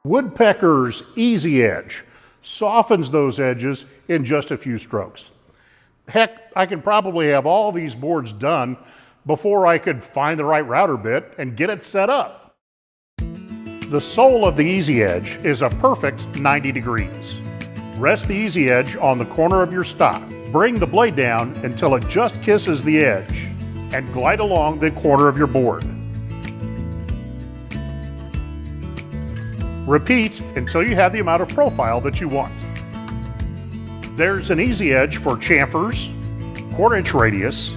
Woodpecker's Easy Edge softens those edges in just a few strokes. Heck, I can probably have all these boards done before I could find the right router bit and get it set up. The sole of the Easy Edge is a perfect 90 degrees. Rest the Easy Edge on the corner of your stock. Bring the blade down until it just kisses the edge and glide along the corner of your board. Repeat until you have the amount of profile that you want. There's an Easy Edge for chamfers, 1/4 radius,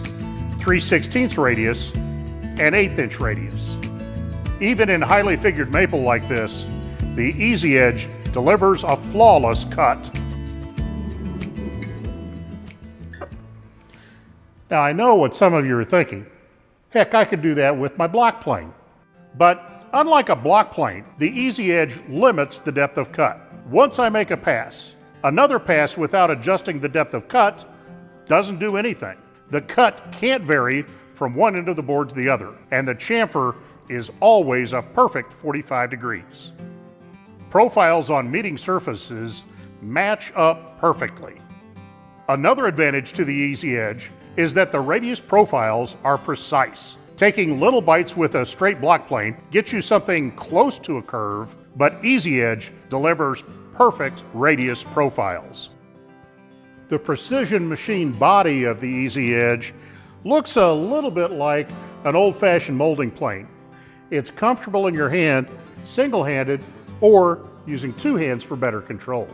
3/16 radius, and 1/8 radius. Even in highly figured maple like this, the Easy Edge delivers a flawless cut. Now I know what some of you are thinking. Heck, I could do that with my block plane. But unlike a block plane, the Easy Edge limits the depth of cut. Once I make a pass, another pass without adjusting the depth of cut doesn't do anything. The cut can't vary from one end of the board to the other, and the chamfer is always a perfect 45 degrees. Profiles on meeting surfaces match up perfectly. Another advantage to the Easy Edge is that the radius profiles are precise. Taking little bites with a straight block plane gets you something close to a curve, but Easy Edge delivers perfect radius profiles. The precision machine body of the Easy Edge looks a little bit like an old-fashioned molding plane. It's comfortable in your hand, single-handed, or using two hands for better control.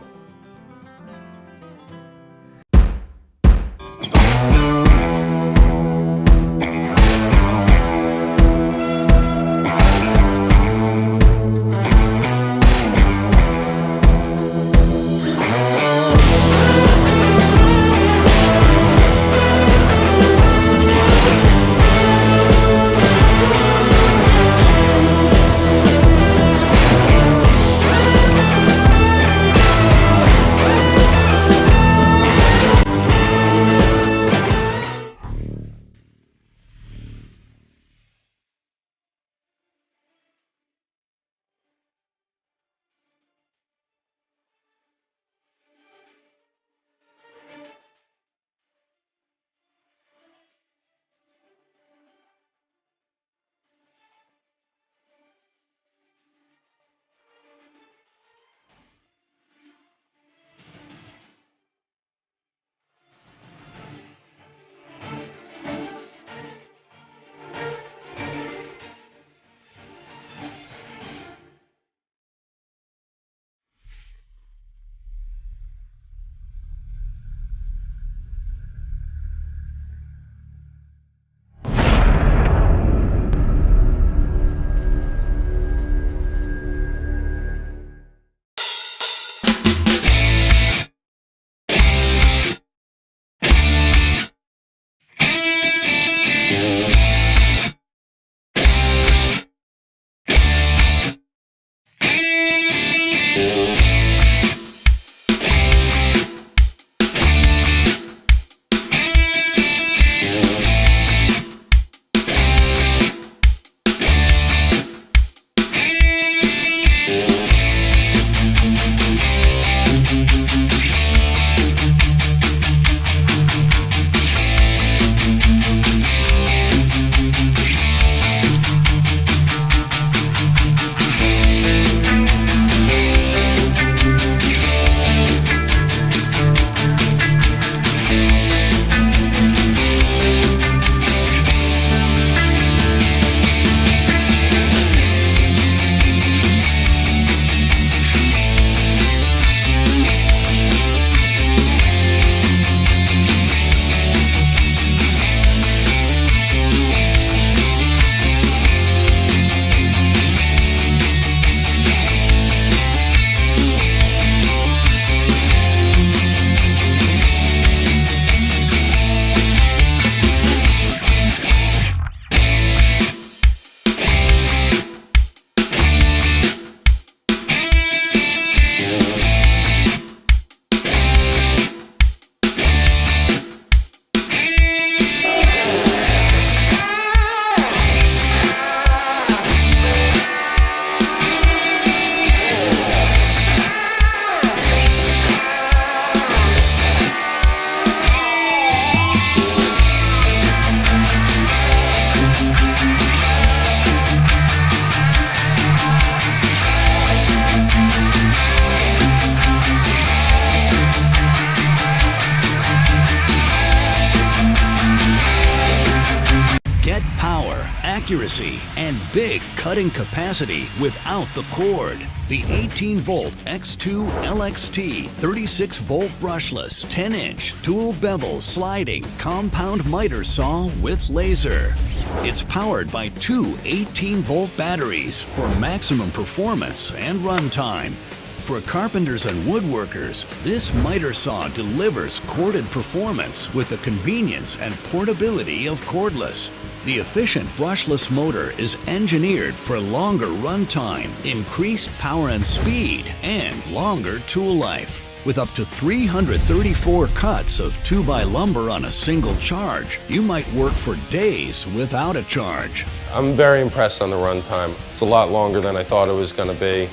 accuracy and big cutting capacity without the cord. The 18-volt X2 LXT 36-volt brushless 10-inch dual-bevel sliding compound miter saw with laser. It's powered by two 18-volt batteries for maximum performance and runtime. For carpenters and woodworkers, this miter saw delivers corded performance with the convenience and portability of cordless. The efficient brushless motor is engineered for longer runtime, increased power and speed, and longer tool life. With up to 334 cuts of 2x lumber on a single charge, you might work for days without a charge. I'm very impressed on the runtime. It's a lot longer than I thought it was going to be.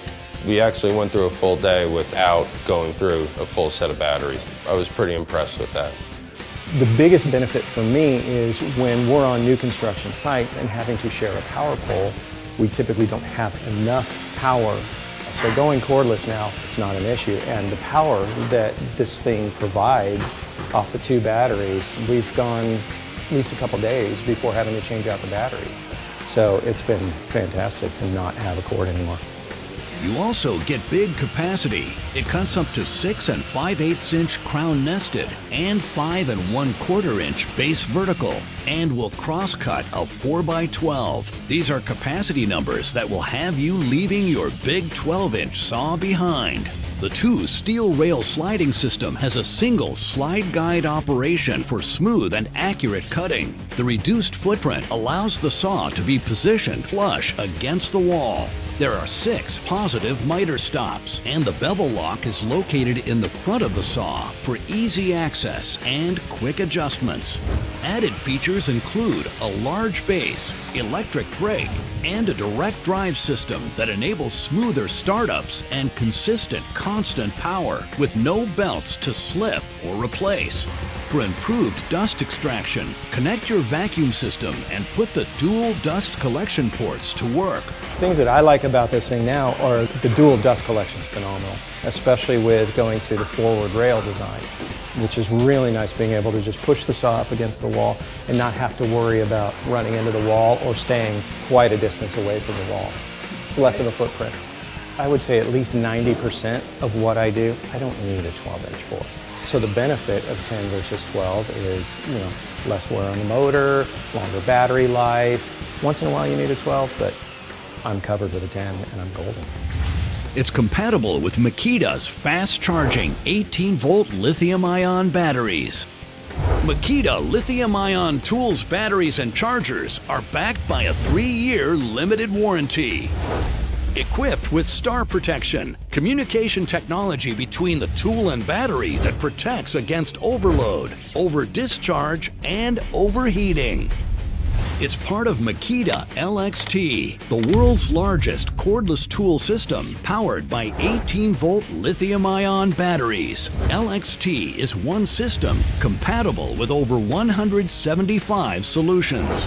We actually went through a full day without going through a full set of batteries. I was pretty impressed with that. The biggest benefit for me is when we're on new construction sites and having to share a power pole, we typically don't have enough power. So going cordless now, it's not an issue. And the power that this thing provides off the two batteries, we've gone at least a couple days before having to change out the batteries. So it's been fantastic to not have a cord anymore. You also get big capacity. It cuts up to 6 5/8 inch crown nested and 5 1/4 inch base vertical, and will cross cut a 4x12. These are capacity numbers that will have you leaving your big 12-inch saw behind. The two steel rail sliding system has a single slide guide operation for smooth and accurate cutting. The reduced footprint allows the saw to be positioned flush against the wall. There are 6 positive miter stops, and the bevel lock is located in the front of the saw for easy access and quick adjustments. Added features include a large base, electric brake, and a direct drive system that enables smoother startups and consistent, constant power with no belts to slip or replace. For improved dust extraction, connect your vacuum system and put the dual dust collection ports to work. Things that I like about this thing now are the dual dust collection is phenomenal, especially with going to the forward rail design, which is really nice being able to just push the saw up against the wall and not have to worry about running into the wall or staying quite a distance away from the wall. It's less of a footprint. I would say at least 90% of what I do, I don't need a 12-inch for. So the benefit of 10 versus 12 is, less wear on the motor, longer battery life. Once in a while you need a 12, but I'm covered with a 10 and I'm golden. It's compatible with Makita's fast-charging 18-volt lithium-ion batteries. Makita lithium-ion tools, batteries, and chargers are backed by a 3-year limited warranty. Equipped with star protection, communication technology between the tool and battery that protects against overload, over-discharge, and overheating. It's part of Makita LXT, the world's largest cordless tool system powered by 18-volt lithium-ion batteries. LXT is one system compatible with over 175 solutions.